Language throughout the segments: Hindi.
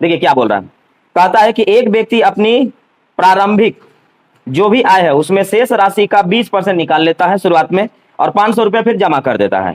देखिए क्या बोल रहा है, कहता है कि एक व्यक्ति अपनी प्रारंभिक जो भी आय है उसमें शेष राशि का 20% निकाल लेता है शुरुआत में और 500 रुपया फिर जमा कर देता है,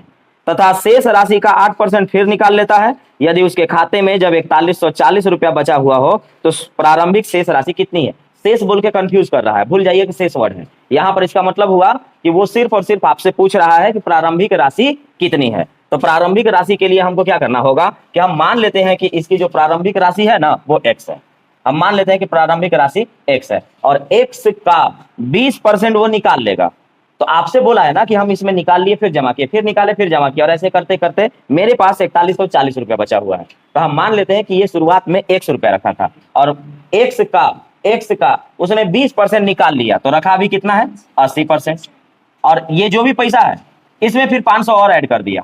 तथा शेष राशि का 8% फिर निकाल लेता है। यदि उसके खाते में जब 4140 रुपया बचा हुआ हो तो प्रारंभिक शेष राशि कितनी है। शेष बोल के कंफ्यूज कर रहा है, भूल जाइए कि शेष वर्ड है यहाँ पर। इसका मतलब हुआ कि वो सिर्फ और सिर्फ आपसे पूछ रहा है कि प्रारंभिक राशि कितनी है। तो प्रारंभिक राशि के लिए हमको क्या करना होगा कि हम मान लेते हैं कि इसकी जो प्रारंभिक राशि है ना वो x है। हम मान लेते हैं कि प्रारंभिक राशि x है और x का 20% वो निकाल लेगा। तो आपसे बोला है ना कि हम इसमें निकाल लिए फिर जमा किए, फिर निकाले फिर जमा किया, और ऐसे करते करते मेरे पास 4140 रुपया बचा हुआ है। तो हम मान लेते हैं कि ये शुरुआत में 100 रुपया रखा था और x का उसने 20% निकाल लिया, तो रखा भी कितना है 80%। और ये जो भी पैसा है इसमें फिर 500 और ऐड कर दिया,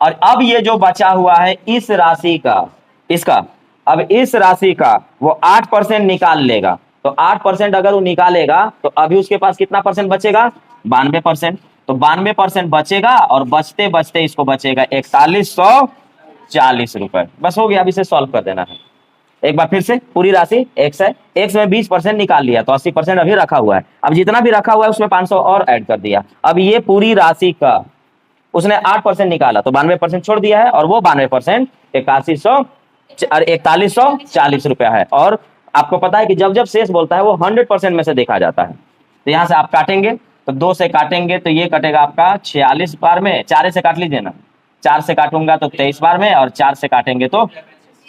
और अब ये जो बचा हुआ है इस राशि का, इसका अब इस राशि का वो 8% निकाल लेगा। तो 8% अगर वो निकालेगा तो अभी उसके पास कितना परसेंट बचेगा, 92%। तो 92% बचेगा और बचते बचते इसको बचेगा 4140 रुपए। बस हो गया, अब इसे सॉल्व कर देना है। एक बार फिर से, पूरी राशि x है, x में 20% निकाल लिया तो 80% अभी रखा हुआ है। अब जितना भी रखा हुआ है उसमें 500 और ऐड कर दिया। अब ये पूरी राशि का उसने 8% निकाला तो 92% छोड़ दिया है, और वो 92% 4140 रुपया है। और आपको पता है कि जब जब शेष बोलता है वो 100% में से देखा जाता है। तो यहाँ से आप काटेंगे तो 2 से काटेंगे तो ये कटेगा आपका 46 बार में, 4 से काट लीजिए ना, 4 से काटूंगा तो 23 बार में, और 4 से काटेंगे तो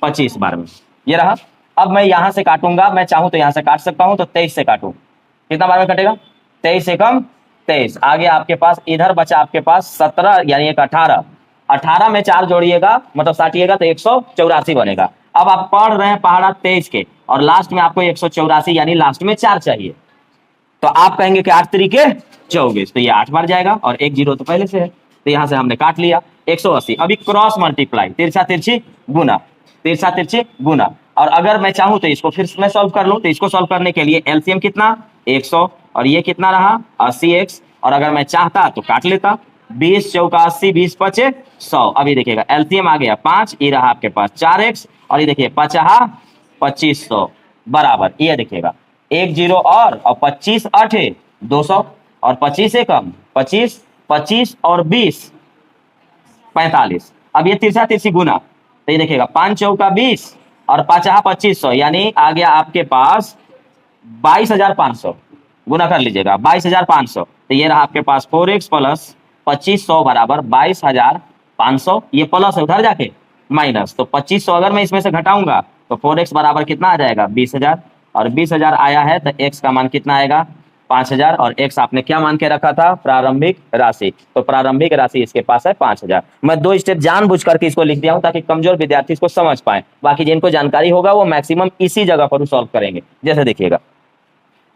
25 बार में। ये रहा। अब मैं यहाँ से काटूंगा, मैं चाहूं तो यहाँ से काट सकता हूं, तो 23 से काटूं, कितना बार में कटेगा, 23 से कम 23। आगे आपके पास इधर बचा आपके पास 17 यानी एक 18 में 4 जोड़िएगा मतलब साटिएगा तो 184 बनेगा। अब आप पढ़ रहे हैं पहाड़ा 23 के और लास्ट में आपको 184 यानी लास्ट में 4 चाहिए। तो आप कहेंगे कि 8 तरीके 24, तो ये 8 बार जाएगा और 1 0 तो पहले से है, तो यहाँ से हमने काट लिया 180। अभी क्रॉस मल्टीप्लाई, तिरछा तिरछी गुना, तिरछा तिरछी गुना। और अगर मैं चाहूं तो इसको फिर मैं सॉल्व कर लूं, तो इसको सॉल्व करने के लिए एलसीएम कितना 100 और ये कितना रहा 80x, और अगर मैं चाहता तो काट लेता 20 चौका 80, 20 पचे 100। अभी देखिएगा एलसीएम आ गया 5, ये रहा आपके पास 4x, और ये देखिए 50 2500 बराबर, ये देखिएगा 1 0 और 25 8 200, और 25 से कम 25 25 और 20 45। अब ये तिरछा तिरछी गुना, तो ये देखिएगा 5 चौका 20 और 50 2500 यानी आ गया आपके पास 22,500। गुना कर लीजिएगा 22,500, तो ये रहा आपके पास 4x प्लस 2500 बराबर 22,500। ये प्लस है उधर जाके माइनस, तो 2500 अगर मैं इसमें से घटाऊंगा तो 4x बराबर कितना आ जाएगा 20,000, और 20,000 आया है तो x का मान कितना आएगा 5,000, और x आपने क्या मान के रखा था प्रारंभिक राशि, तो प्रारंभिक राशि इसके पास है 5,000। मैं 2 स्टेप जानबूझ करके इसको लिख दिया हूं ताकि कमजोर विद्यार्थी इसको समझ पाए। बाकी जिनको जानकारी होगा वो मैक्सिमम इसी जगह पर सॉल्व करेंगे। जैसे देखिएगा,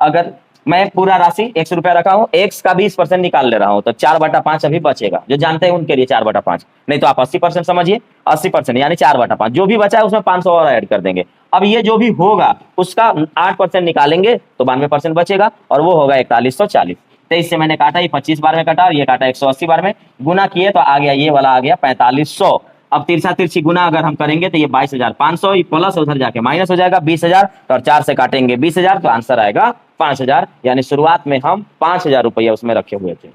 अगर मैं पूरा राशि 100 रुपया रखा हूं, x का 20% निकाल ले रहा हूं, तो 4/5 अभी बचेगा। जो जानते हैं उनके लिए 4/5, नहीं तो आप 80% समझिए, 80% यानी 4/5। जो भी बचा है उसमें 500 और ऐड कर देंगे। अब ये जो भी होगा उसका 8% निकालेंगे तो 92% बचेगा, और वो होगा 4140। 23 से मैंने काटा, ये 25 बार में काटा और ये काटा 180 बार में, गुना किए तो आ गया ये वाला आ गया 4500। अब तिरछा तिरछी गुना अगर हम करेंगे तो ये 22,500, ये प्लस उधर जाके माइनस हो जाएगा 20,000, और 4 से काटेंगे 20,000 तो आंसर आएगा 5,000। यानी शुरुआत में हम 5,000 रुपया उसमें रखे हुए थे।